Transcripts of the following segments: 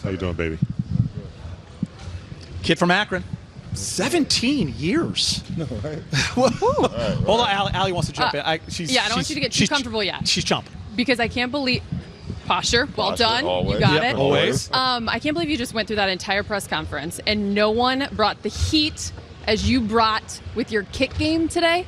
How you doing, baby? Kid from Akron. 17 years. No, right? Hold on, Allie wants to jump in. I don't want you to get too comfortable yet. She's chomping. Because I can't believe posture. Well done. Always. You got Yep, it. always. I can't believe you just went through that entire press conference and no one brought the heat as you brought with your kick game today.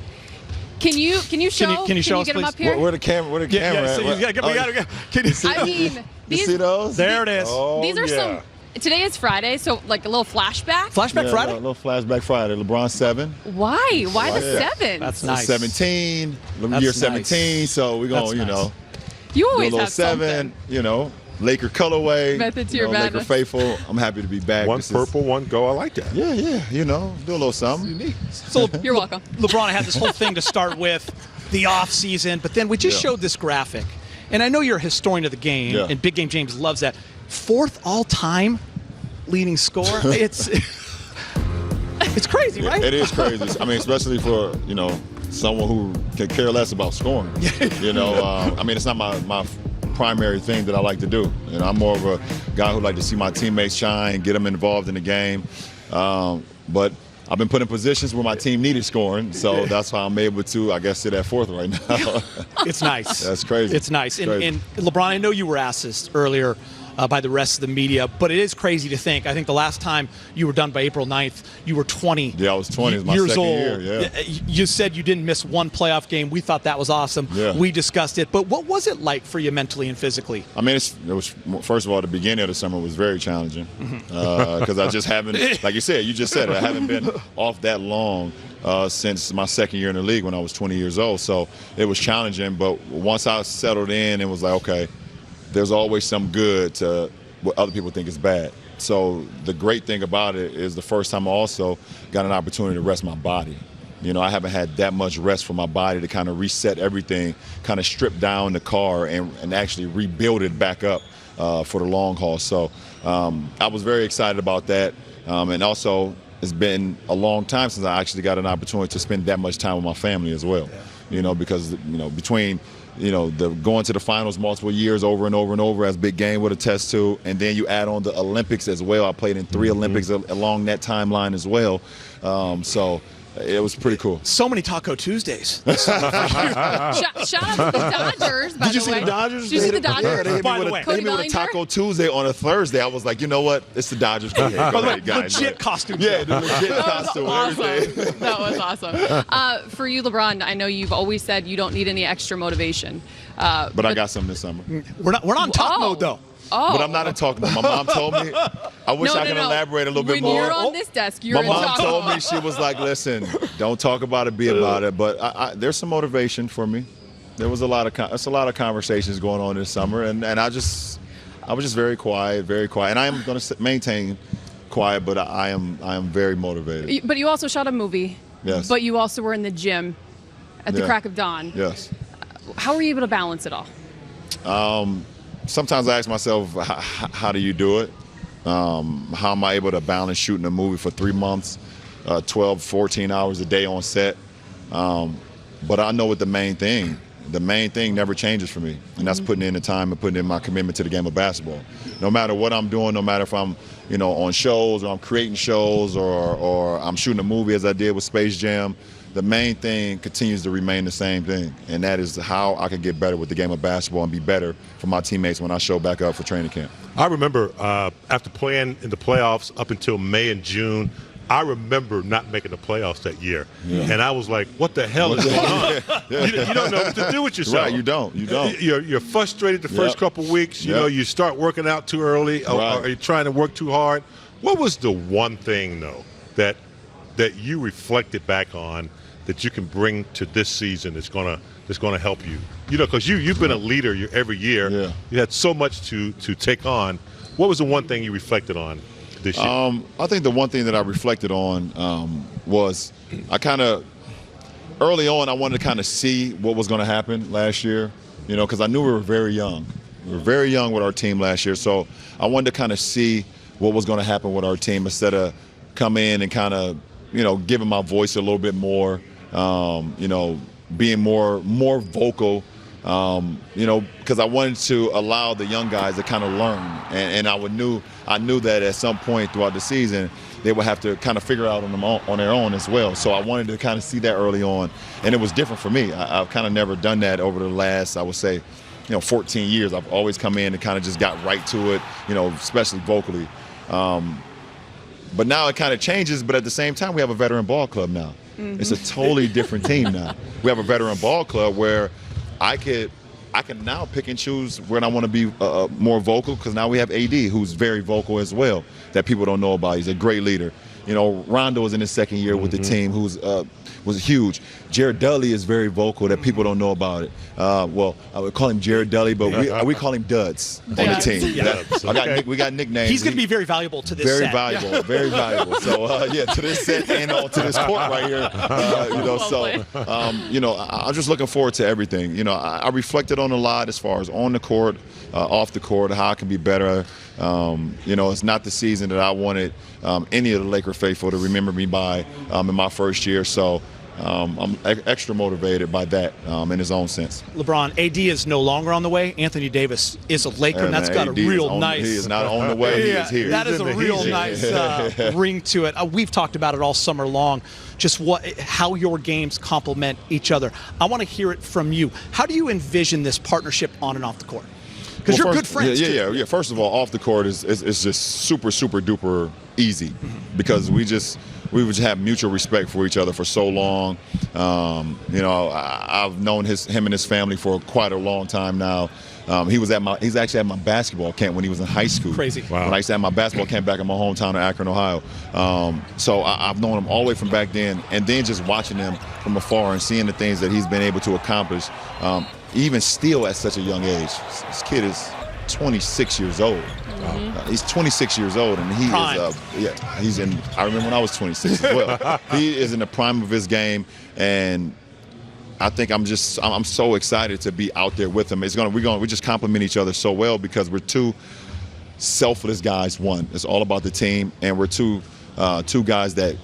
Can you show? Can you show us, get him please? up here? Where the camera? Yeah, so we gotta can you see? I mean, You see those? There it is. Oh, these are yeah. some. Today is Friday, so like a little flashback. Flashback Yeah, Friday? A little flashback Friday. LeBron 7. Why? Why the Yeah. 7? That's nice. 17. That's Year nice. 17. So we're going, That's you nice. know, You do a always little have 7. something. You know, Laker colorway. Method to you your know, Laker madness. faithful. I'm happy to be back. One This is- purple, one go. I like that. Yeah. You know, do a little something. Unique. So You're welcome. LeBron, I had this whole thing to start with, the off season, but then we just Yeah. showed this graphic. And I know you're a historian of the game, Yeah. and Big Game James loves that. 4th all-time leading scorer. It's crazy, right? It is crazy. I mean, especially for, you know, someone who can care less about scoring. You know, I mean, it's not my primary thing that I like to do. You know, I'm more of a guy who like to see my teammates shine, get them involved in the game. But I've been put in positions where my team needed scoring, so that's how I'm able to, I guess, sit at 4th right now. It's nice. That's crazy. It's nice. It's crazy. And LeBron, I know you were asked this earlier by the rest of the media, but it is crazy to think. I think the last time you were done by April 9th, you were 20. Yeah, I was 20. It was my years second old. year, yeah. You said you didn't miss one playoff game. We thought that was awesome. Yeah. We discussed it. But what was it like for you mentally and physically? I mean, it was first of all, the beginning of the summer was very challenging because I just haven't, like you said, you just said it, I haven't been off that long since my second year in the league when I was 20 years old. So it was challenging, but once I settled in, it was like, okay, there's always some good to what other people think is bad. So the great thing about it is the first time I also got an opportunity to rest my body. You know, I haven't had that much rest for my body to kind of reset everything, kind of strip down the car and actually rebuild it back up for the long haul. So I was very excited about that. And also, it's been a long time since I actually got an opportunity to spend that much time with my family as well. Yeah. You know, because, you know, between, you know, the going to the finals multiple years over and over and over, as Big Game would attest to, and then you add on the Olympics as well. I played in 3 Olympics along that timeline as well. So it was pretty cool. So many Taco Tuesdays. Shout out to the Dodgers, by Did you the see way. the Dodgers? Did you see the Yeah, Dodgers? they hit By me the with way. a, they hit me with a Cody Bellinger? Taco Tuesday on a Thursday. I was like, you know what? It's the Dodgers. Go ahead, By the way, guys. legit costume. Yeah, the legit costume. Everything. Awesome. That was awesome. For you, LeBron, I know you've always said you don't need any extra motivation. But I got some this summer. We're not on talk Oh. mode, though. Oh. But I'm not in talk mode. My mom told me. I wish I could elaborate a little bit more. When you're on this desk, you're My in mom talk told mode. me, she was like, listen, don't talk about it, be about it. But there's some motivation for me. There was a lot of conversations going on this summer, and I was just very quiet. And I am going to maintain quiet, but I am very motivated. But you also shot a movie. Yes. But you also were in the gym at the Yeah. crack of dawn. Yes. How were you able to balance it all? Sometimes I ask myself, how do you do it? How am I able to balance shooting a movie for 3 months, 12, 14 hours a day on set? But I know what the main thing never changes for me, and that's putting in the time and putting in my commitment to the game of basketball. No matter what I'm doing, no matter if I'm, you know, on shows or I'm creating shows or I'm shooting a movie as I did with Space Jam, the main thing continues to remain the same thing, and that is how I can get better with the game of basketball and be better for my teammates when I show back up for training camp. I remember after playing in the playoffs up until May and June, I remember not making the playoffs that year. Yeah. And I was like, what the hell is going on? You don't know what to do with yourself. Right, you don't. You're frustrated the first couple weeks. You know, you start working out too early or you're trying to work too hard. What was the one thing, though, that you reflected back on that you can bring to this season that's gonna help you? You know, because you've been a leader every year. Yeah. You had so much to take on. What was the one thing you reflected on this year? I think the one thing that I reflected on was I kind of early on I wanted to kind of see what was going to happen last year. You know, because I knew we were very young. We were very young with our team last year, so I wanted to kind of see what was going to happen with our team instead of come in and kind of, you know, giving my voice a little bit more. You know, being more vocal Because I wanted to allow the young guys to kind of learn, and I knew that at some point throughout the season they would have to kind of figure out on their own as well. So I wanted to kind of see that early on, and it was different for me. I've kind of never done that over the last, I would say, 14 years. I've always come in and kind of just got right to it, especially vocally. But now it kind of changes, but at the same time, we have a veteran ball club now. Mm-hmm. It's a totally different team now. We have a veteran ball club where I can now pick and choose when I want to be more vocal, because now we have AD, who's very vocal as well, that people don't know about. He's a great leader. Rondo is in his second year with the team, who's was huge. Jared Dudley is very vocal, that people don't know about it. Well, I would call him Jared Dudley, but we call him Duds on the team. Yeah. We got nicknames. He's going to be very valuable to this very set. Valuable, very valuable. So to this set and to this court right here. I'm just looking forward to everything. I reflected on a lot as far as on the court, off the court, how I can be better. It's not the season that I wanted any of the Laker faithful to remember me by in my first year. So I'm extra motivated by that in his own sense. LeBron, AD is no longer on the way. Anthony Davis is a Laker, and that's got a real nice. He is not on the way. He is here. That is a real nice ring to it. We've talked about it all summer long, just how your games complement each other. I want to hear it from you. How do you envision this partnership on and off the court? Because you're good friends. Yeah. First of all, off the court is just super duper easy, because we would just have mutual respect for each other for so long. I've known him and his family for quite a long time now. He's actually at my basketball camp when he was in high school. Crazy. Wow. When I used to have my basketball camp back in my hometown of Akron, Ohio. So I've known him all the way from back then, and then just watching him from afar and seeing the things that he's been able to accomplish, even still at such a young age. This kid is 26 years old. He's 26 years old, and he is I remember when I was 26 as well. He is in the prime of his game, and I think I'm so excited to be out there with him. We just complement each other so well, because we're two selfless guys. One, it's all about the team, and we're two guys that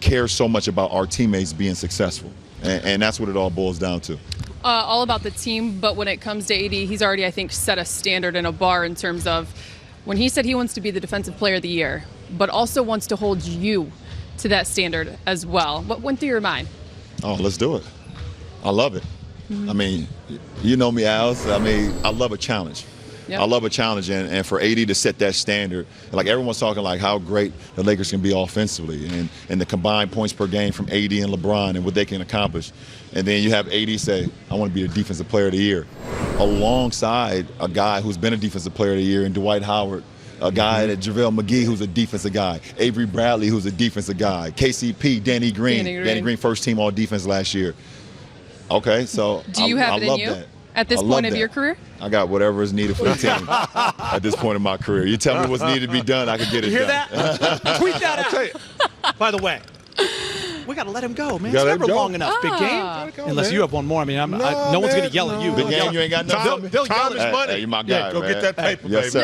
care so much about our teammates being successful, and that's what it all boils down to. All about the team, but when it comes to AD, he's already, I think, set a standard and a bar in terms of when he said he wants to be the Defensive Player of the Year, but also wants to hold you to that standard as well. What went through your mind? Oh, let's do it. I love it. Mm-hmm. I mean, you know me, Alice. I mean, I love a challenge. Yep. I love a challenge, and for AD to set that standard, like everyone's talking like how great the Lakers can be offensively, and the combined points per game from AD and LeBron and what they can accomplish. And then you have AD say, I want to be the Defensive Player of the Year, alongside a guy who's been a Defensive Player of the Year in Dwight Howard, a guy that JaVale McGee, who's a defensive guy, Avery Bradley, who's a defensive guy, KCP, Danny Green. Danny Green first team all defense last year. Okay, so do you have it in you at this point of your career? I got whatever is needed for the team at this point in my career. You tell me what's needed to be done, I can get it you hear done. That? Tweet that out. By the way, we got to let him go, man. It's never long enough. Big game. Unless you have one more. I mean, no one's going to yell at you. Big game, you ain't got nothing. Time is money. Hey, you're my guy, go man. get that paper, Yes, baby. sir.